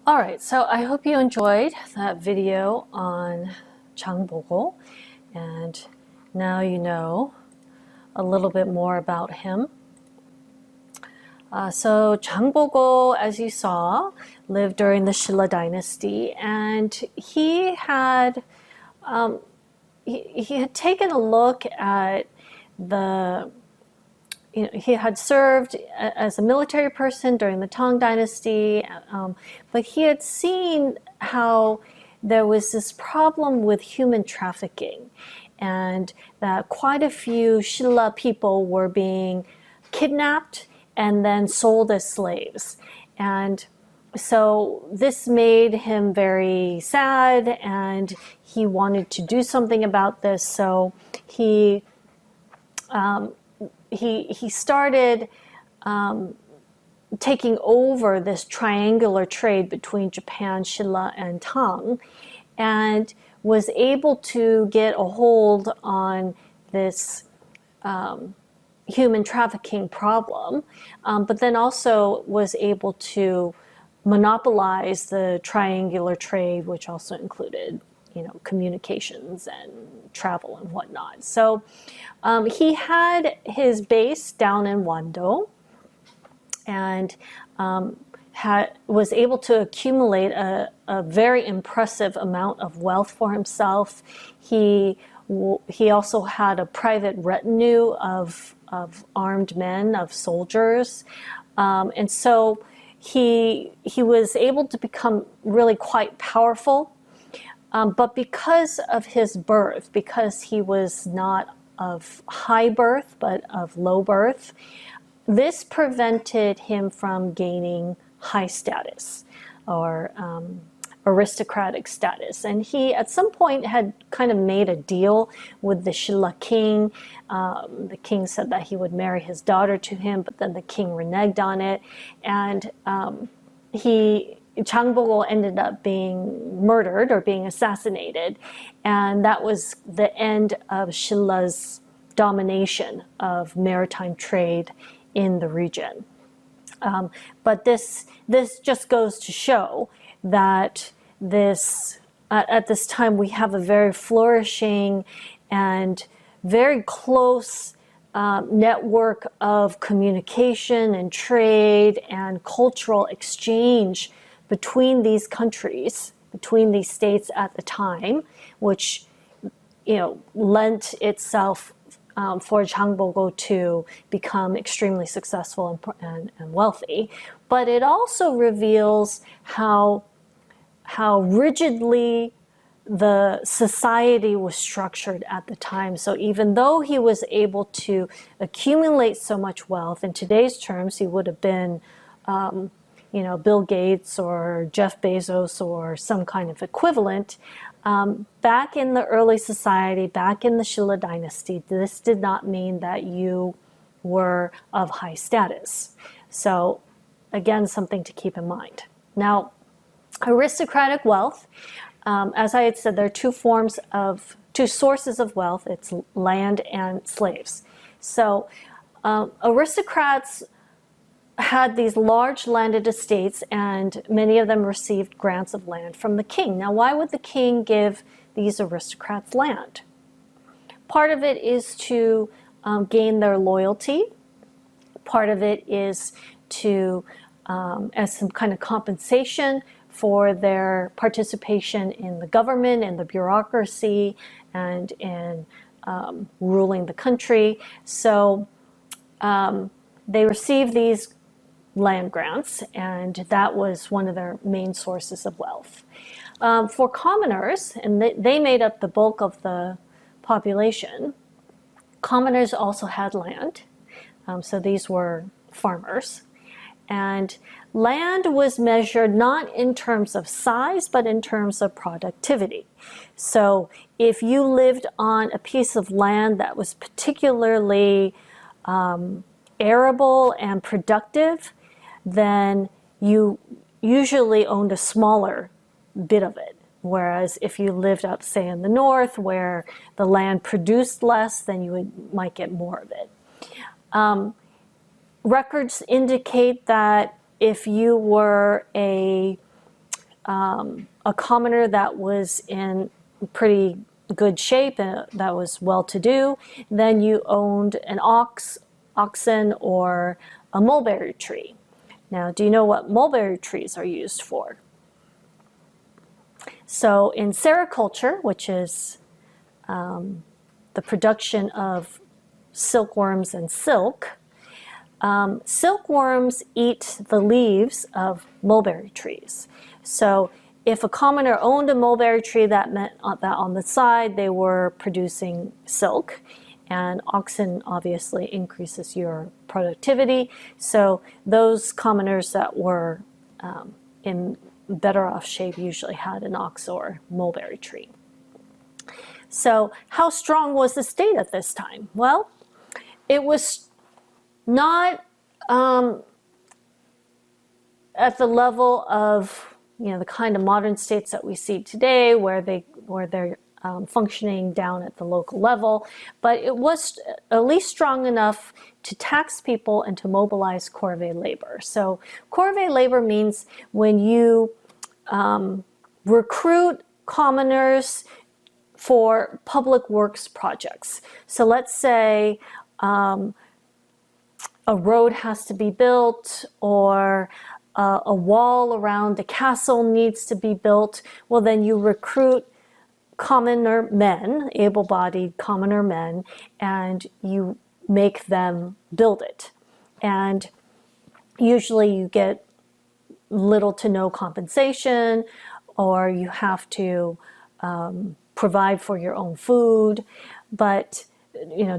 All right, so I hope you enjoyed that video on Changbogol, and now you know a little bit more about him. So Changbogol, as you saw, lived during the Shilla dynasty, and he had he had taken a look at the he had served as a military person during the Tang Dynasty, but he had seen how there was this problem with human trafficking, and that quite a few Shilla people were being kidnapped and then sold as slaves. And so this made him very sad, and he wanted to do something about this. So he started taking over this triangular trade between Japan, Shilla, and Tang, and was able to get a hold on this human trafficking problem, but then also was able to monopolize the triangular trade, which also included communications and travel and whatnot. So he had his base down in Wando, and was able to accumulate a very impressive amount of wealth for himself. He also had a private retinue of armed men, of soldiers, and so he was able to become really quite powerful. But because of his birth, because he was not of high birth but of low birth, this prevented him from gaining high status or aristocratic status. And he, at some point, had kind of made a deal with the Shilla king. The king said that he would marry his daughter to him, but then the king reneged on it. And Changbogol ended up being murdered or being assassinated, and that was the end of Shilla's domination of maritime trade in the region. But this just goes to show that at this time we have a very flourishing and very close network of communication and trade and cultural exchange between these countries, between these states at the time, which lent itself for Changbogol to become extremely successful and wealthy. But it also reveals how rigidly the society was structured at the time. So even though he was able to accumulate so much wealth, in today's terms, he would have been Bill Gates or Jeff Bezos or some kind of equivalent. Back in the early society, back in the Shilla dynasty, this did not mean that you were of high status. So again, something to keep in mind. Now, aristocratic wealth, as I had said, there are two sources of wealth. It's land and slaves. So aristocrats had these large landed estates, and many of them received grants of land from the king. Now, why would the king give these aristocrats land? Part of it is to gain their loyalty. Part of it is to, as some kind of compensation for their participation in the government and the bureaucracy and in ruling the country. So they received these land grants, and that was one of their main sources of wealth. For commoners, and they made up the bulk of the population, commoners also had land. So these were farmers. And land was measured not in terms of size, but in terms of productivity. So if you lived on a piece of land that was particularly arable and productive, then you usually owned a smaller bit of it. Whereas if you lived up, say, in the north, where the land produced less, then you might get more of it. Records indicate that if you were a a commoner that was in pretty good shape and that was well-to-do, then you owned an oxen or a mulberry tree. Now, do you know what mulberry trees are used for? So in sericulture, which is the production of silkworms and silk, silkworms eat the leaves of mulberry trees. So if a commoner owned a mulberry tree, that meant that on the side they were producing silk, and oxen obviously increases your productivity. So those commoners that were in better off shape usually had an ox or mulberry tree. So how strong was the state at this time? Well, it was not at the level of the kind of modern states that we see today, where they're functioning down at the local level, but it was at least strong enough to tax people and to mobilize corvée labor. So corvée labor means when you recruit commoners for public works projects. So let's say a road has to be built, or a wall around a castle needs to be built. Well, then you recruit commoner men, able-bodied commoner men, and you make them build it. And usually you get little to no compensation, or you have to provide for your own food. But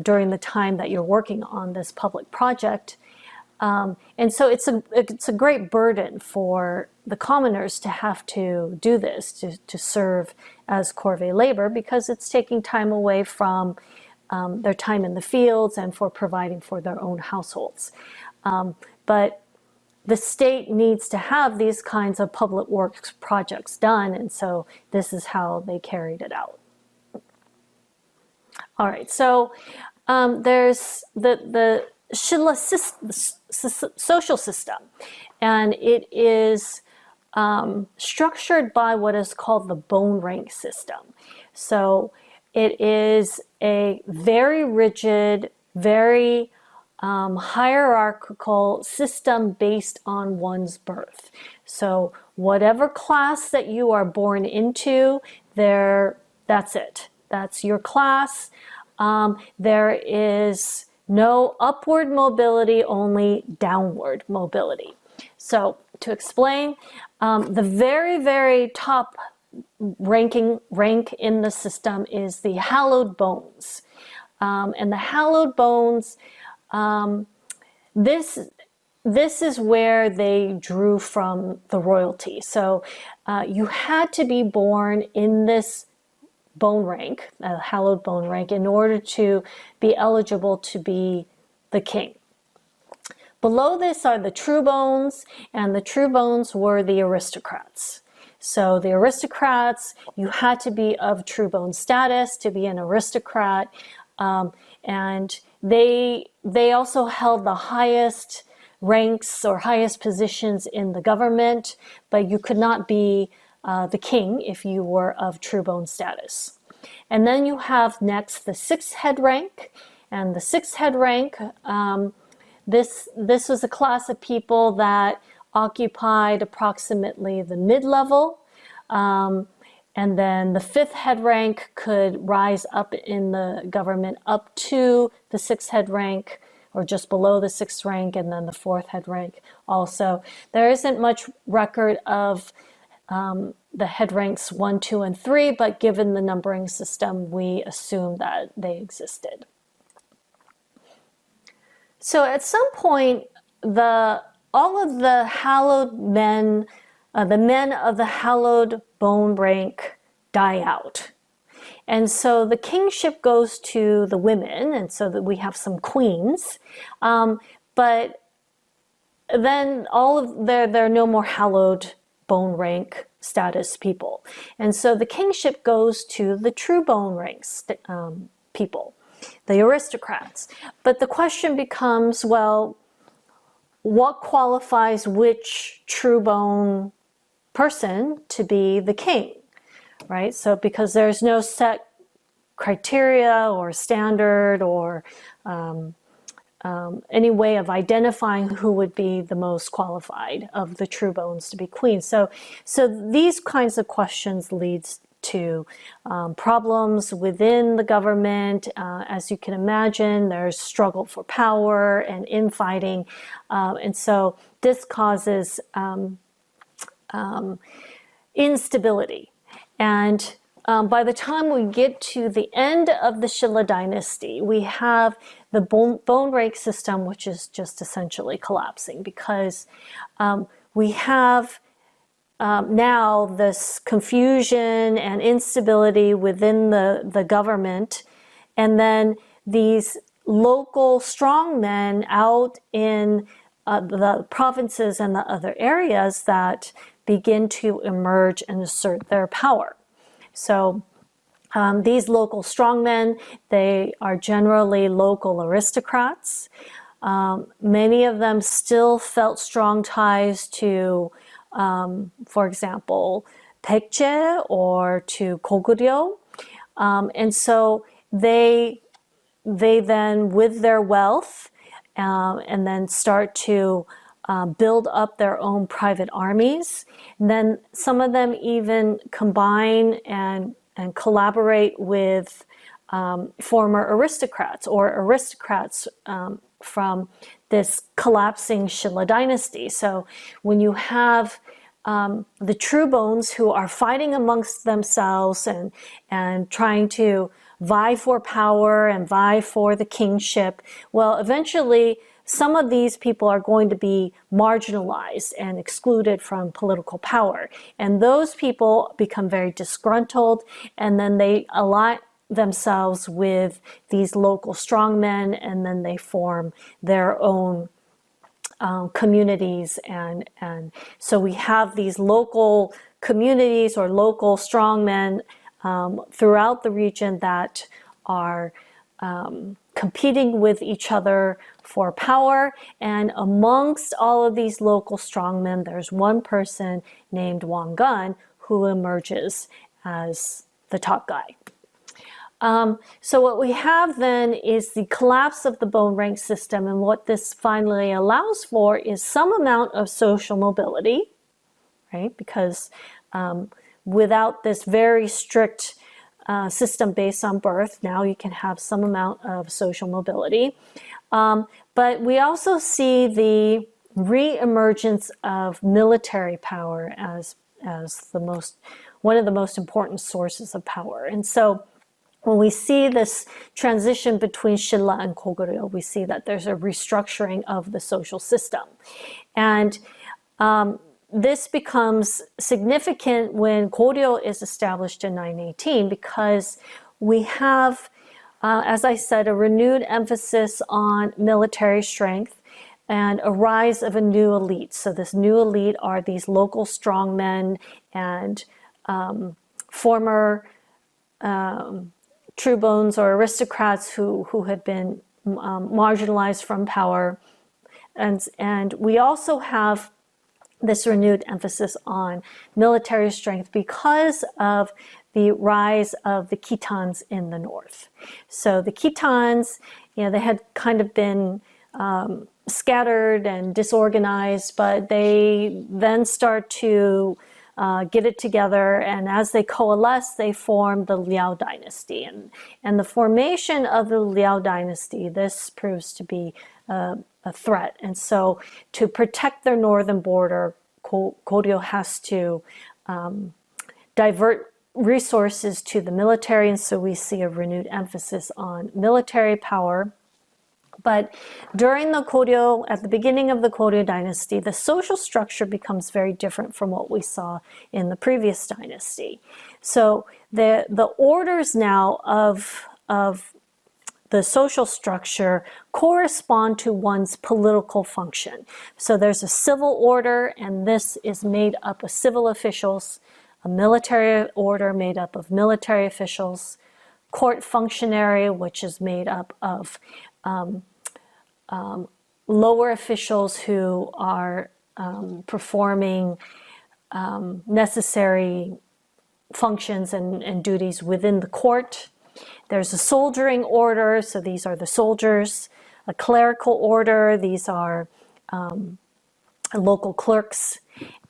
during the time that you're working on this public project, and so it's a great burden for the commoners to have to do this, to serve as corvée labor, because it's taking time away from their time in the fields and for providing for their own households. But the state needs to have these kinds of public works projects done, and so this is how they carried it out. All right, so there's the Shilla social system, and it is structured by what is called the bone rank system. So it is a very rigid, very hierarchical system based on one's birth. So whatever class that you are born into, that's it. That's your class. There is no upward mobility, only downward mobility. So to explain, the very, very top rank in the system is the hallowed bones. And the hallowed bones, this is where they drew from the royalty. So you had to be born in this bone rank, hallowed bone rank, in order to be eligible to be the king. Below this are the true bones, and the true bones were the aristocrats. So the aristocrats, you had to be of true bone status to be an aristocrat, and they also held the highest ranks or highest positions in the government, but you could not be the king if you were of true bone status. And then you have next the sixth head rank, and the sixth head rank, this was a class of people that occupied approximately the mid-level, and then the fifth head rank could rise up in the government up to the sixth head rank, or just below the sixth rank, and then the fourth head rank also. There isn't much record of the head ranks 1, 2, and 3, but given the numbering system, we assume that they existed. So at some point, all of the hallowed men, the men of the hallowed bone rank, die out. And so the kingship goes to the women, and so that we have some queens. But then there are no more hallowed bone rank status people. And so the kingship goes to the true bone ranks people, the aristocrats. But the question becomes, well, what qualifies which true bone person to be the king, right? So because there's no set criteria or standard or any way of identifying who would be the most qualified of the true bones to be queen. So these kinds of questions leads to problems within the government. As you can imagine, there's struggle for power and infighting. And so this causes instability. And by the time we get to the end of the Shilla dynasty, we have the bone rank system, which is just essentially collapsing, because we have now this confusion and instability within the government, and then these local strongmen out in the provinces and the other areas that begin to emerge and assert their power. So these local strongmen, they are generally local aristocrats. Many of them still felt strong ties to, for example, Baekje or to Goguryeo. And so they then, with their wealth, and then start to build up their own private armies. And then some of them even combine and collaborate with former aristocrats or aristocrats from this collapsing Shilla dynasty. So when you have the true bones who are fighting amongst themselves and trying to vie for power and vie for the kingship, well, eventually some of these people are going to be marginalized and excluded from political power. And those people become very disgruntled, and then they align themselves with these local strongmen, and then they form their own communities. And so we have these local communities or local strongmen throughout the region that are competing with each other for power. And amongst all of these local strongmen, there's one person named Wangan who emerges as the top guy. So what we have then is the collapse of the bone rank system, and what this finally allows for is some amount of social mobility, right? Because without this very strict system based on birth, now you can have some amount of social mobility. But we also see the re-emergence of military power as one of the most important sources of power. And so when we see this transition between Shilla and Goguryeo, we see that there's a restructuring of the social system. And this becomes significant when Goryeo is established in 918, because we have, as I said, a renewed emphasis on military strength and a rise of a new elite. So this new elite are these local strongmen and former true bones or aristocrats who had been marginalized from power. And we also have this renewed emphasis on military strength because of the rise of the Khitans in the north. So the Khitans, they had kind of been scattered and disorganized, but they then start to get it together, and as they coalesce, they form the Liao dynasty. And the formation of the Liao dynasty, this proves to be a threat. And so to protect their northern border, Goryeo has to divert resources to the military, and so we see a renewed emphasis on military power. But during the Goryeo, at the beginning of the Goryeo dynasty, the social structure becomes very different from what we saw in the previous dynasty. So the orders now of the social structure correspond to one's political function. So there's a civil order, and this is made up of civil officials, a military order made up of military officials, court functionary, which is made up of lower officials who are performing necessary functions and duties within the court. There's a soldiering order, so these are the soldiers. A clerical order, these are local clerks.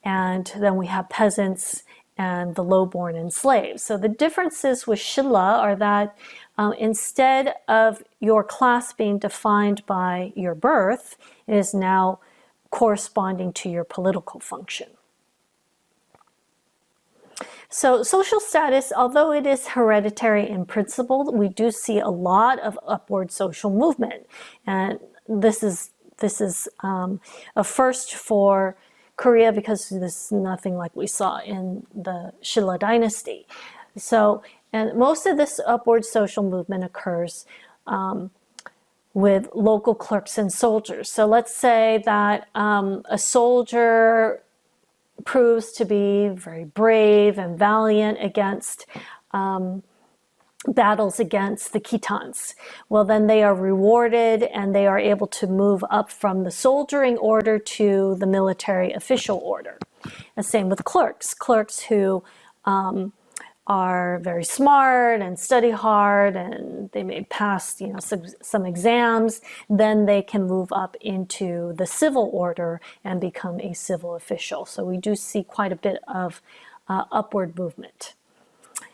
And then we have peasants and the lowborn and slaves. So the differences with Shilla are that instead of your class being defined by your birth, it is now corresponding to your political function. So social status, although it is hereditary in principle, we do see a lot of upward social movement. And this is a first for Korea because this is nothing like we saw in the Shilla dynasty. So, and most of this upward social movement occurs with local clerks and soldiers. So let's say that a soldier proves to be very brave and valiant against battles against the Khitans. Well, then they are rewarded and they are able to move up from the soldiering order to the military official order. The same with clerks. Clerks who are very smart and study hard and they may pass, some exams, then they can move up into the civil order and become a civil official. So we do see quite a bit of upward movement.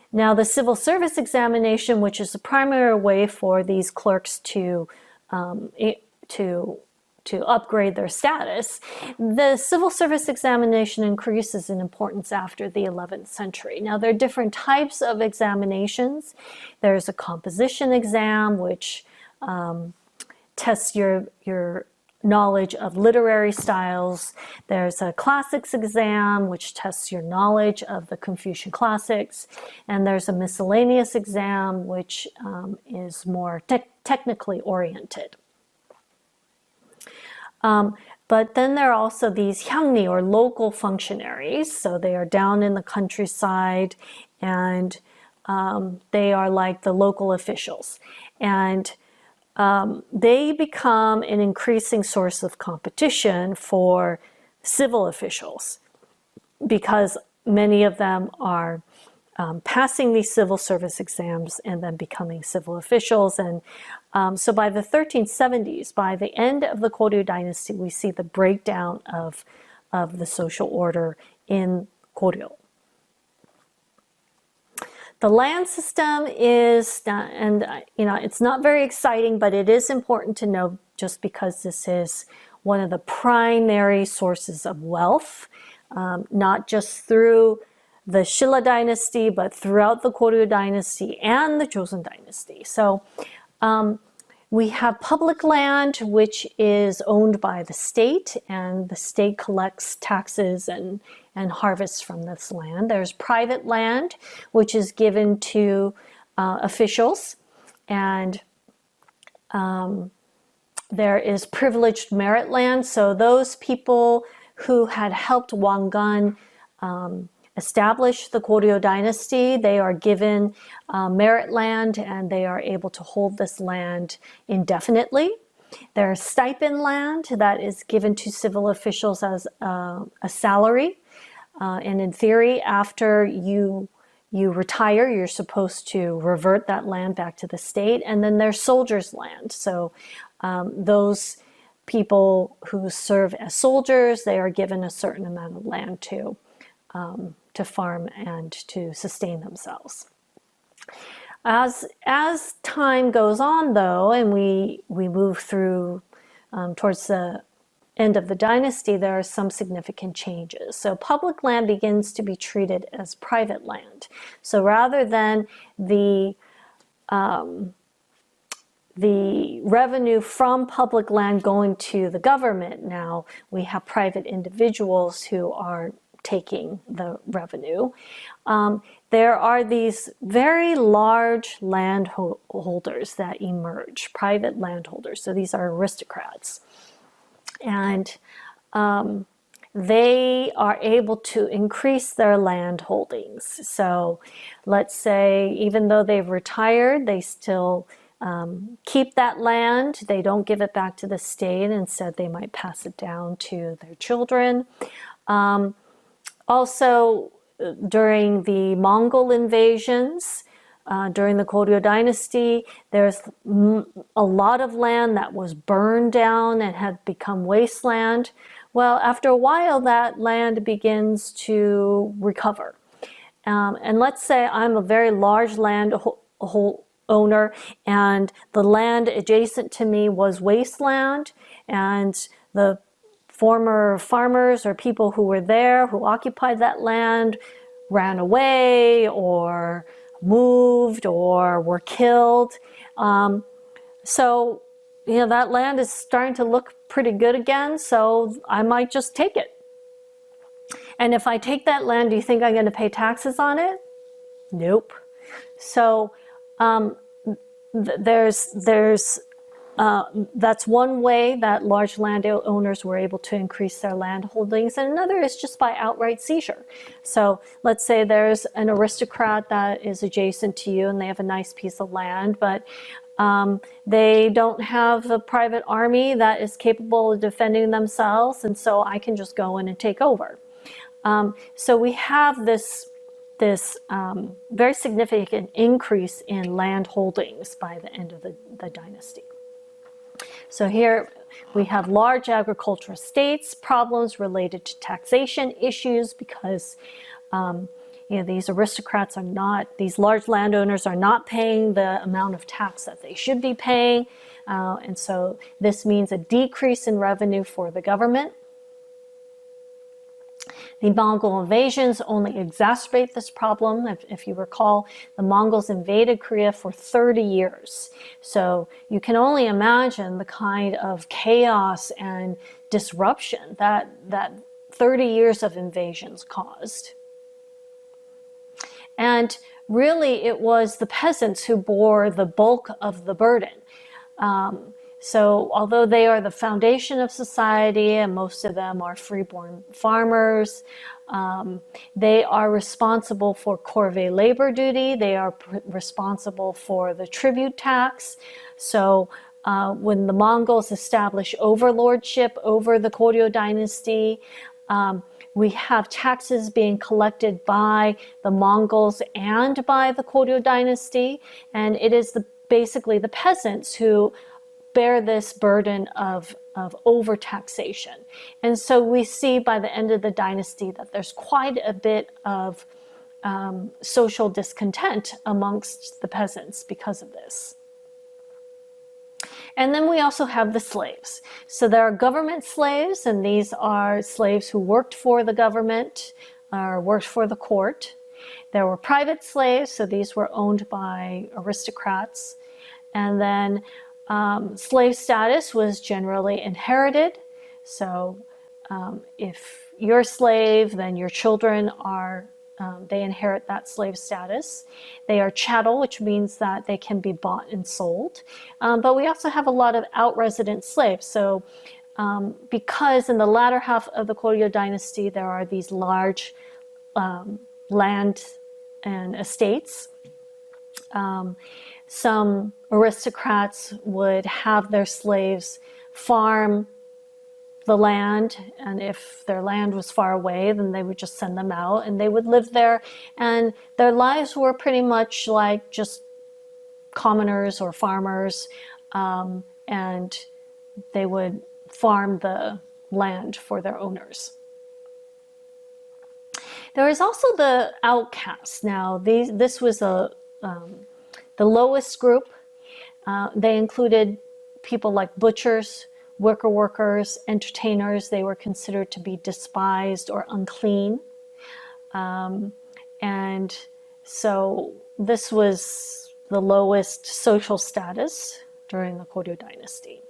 Now, the civil service examination, which is the primary way for these clerks to upgrade their status, the civil service examination increases in importance after the 11th century. Now, there are different types of examinations. There's a composition exam, which tests your knowledge of literary styles. There's a classics exam, which tests your knowledge of the Confucian classics. And there's a miscellaneous exam, which is more technically oriented. But then there are also these hyangni, or local functionaries. So they are down in the countryside, and they are like the local officials. And they become an increasing source of competition for civil officials because many of them are passing these civil service exams and then becoming civil officials. And so by the 1370s, by the end of the Koryo dynasty, we see the breakdown of the social order in Koryo. The land system is, it's not very exciting, but it is important to know just because this is one of the primary sources of wealth, not just through the Shilla dynasty, but throughout the Koryo dynasty and the Joseon dynasty. So we have public land, which is owned by the state, and the state collects taxes and harvests from this land. There's private land, which is given to officials, and there is privileged merit land. So those people who had helped Wangan establish the Koryo dynasty, they are given merit land and they are able to hold this land indefinitely. There's stipend land that is given to civil officials as a salary. And in theory, after you retire, you're supposed to revert that land back to the state. And then there's soldiers' land. So those people who serve as soldiers, they are given a certain amount of land to farm and to sustain themselves. As time goes on, though, and we move through towards the end of the dynasty, there are some significant changes. So public land begins to be treated as private land. So rather than the revenue from public land going to the government, now we have private individuals who are taking the revenue. There are these very large landholders that emerge, private landholders. So these are aristocrats. And they are able to increase their land holdings. So let's say even though they've retired, they still keep that land. They don't give it back to the state. Instead, they might pass it down to their children. Also, during the Mongol invasions, during the Goryeo dynasty, there's a lot of land that was burned down and had become wasteland. Well, after a while, that land begins to recover. And let's say I'm a very large land owner, and the land adjacent to me was wasteland, and the former farmers or people who were there, who occupied that land, ran away or moved or were killed. So, that land is starting to look pretty good again, so I might just take it. And if I take that land, do you think I'm going to pay taxes on it? Nope. So that's one way that large landowners were able to increase their land holdings, and another is just by outright seizure. So let's say there's an aristocrat that is adjacent to you and they have a nice piece of land, but they don't have a private army that is capable of defending themselves, and so I can just go in and take over. So we have this very significant increase in land holdings by the end of the dynasty. So here we have large agricultural estates, problems related to taxation issues because these aristocrats are not, these large landowners are not paying the amount of tax that they should be paying. And so this means a decrease in revenue for the government. The Mongol invasions only exacerbate this problem. If you recall, the Mongols invaded Korea for 30 years. So you can only imagine the kind of chaos and disruption that 30 years of invasions caused. And really, it was the peasants who bore the bulk of the burden. So although they are the foundation of society, and most of them are freeborn farmers, they are responsible for corvée labor duty. They are responsible for the tribute tax. So when the Mongols establish overlordship over the Goryeo dynasty, we have taxes being collected by the Mongols and by the Goryeo dynasty, and it is basically the peasants who bear this burden of overtaxation. And so we see by the end of the dynasty that there's quite a bit of social discontent amongst the peasants because of this. And then we also have the slaves. So there are government slaves, and these are slaves who worked for the government or worked for the court. There were private slaves, so these were owned by aristocrats. And then slave status was generally inherited. So if you're a slave, then your children are, they inherit that slave status. They are chattel, which means that they can be bought and sold. But we also have a lot of out-resident slaves. So because in the latter half of the Goryeo dynasty, there are these large land and estates. Some aristocrats would have their slaves farm the land, and if their land was far away, then they would just send them out and they would live there, and their lives were pretty much like just commoners or farmers, and they would farm the land for their owners. There is also the outcasts. Now, this was the lowest group. They included people like butchers, wicker workers, entertainers. They were considered to be despised or unclean. And so this was the lowest social status during the Goryeo dynasty.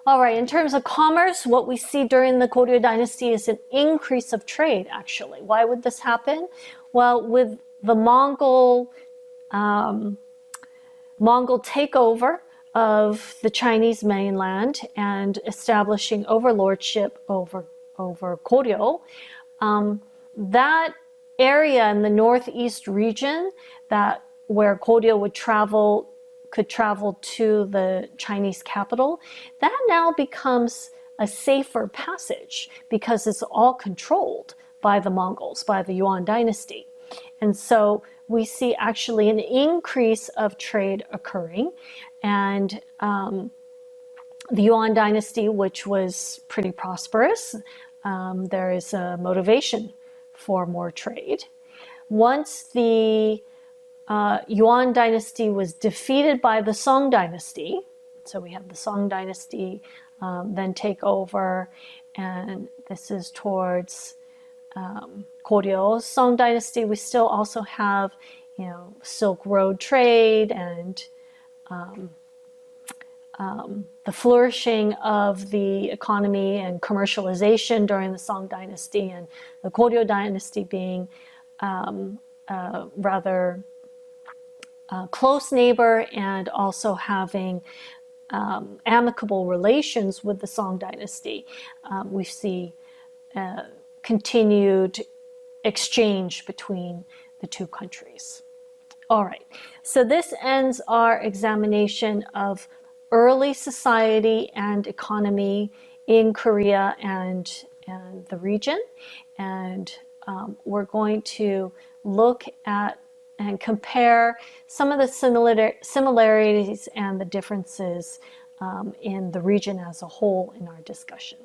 All right, in terms of commerce, what we see during the Goryeo dynasty is an increase of trade, actually. Why would this happen? Well, with the Mongol takeover of the Chinese mainland and establishing overlordship over Goryeo, that area in the northeast region where Goryeo could travel to the Chinese capital, that now becomes a safer passage because it's all controlled by the Mongols, by the Yuan dynasty. And so we see actually an increase of trade occurring. And the Yuan dynasty, which was pretty prosperous, there is a motivation for more trade. Once the Yuan dynasty was defeated by the Song dynasty, so we have the Song dynasty then take over, and this is towards Goryeo Song dynasty. We still also have, Silk Road trade and the flourishing of the economy and commercialization during the Song dynasty, and the Goryeo dynasty being rather close neighbor and also having amicable relations with the Song dynasty. We see continued exchange between the two countries. All right, so this ends our examination of early society and economy in Korea and the region. And we're going to look at and compare some of the similarities and the differences in the region as a whole in our discussion.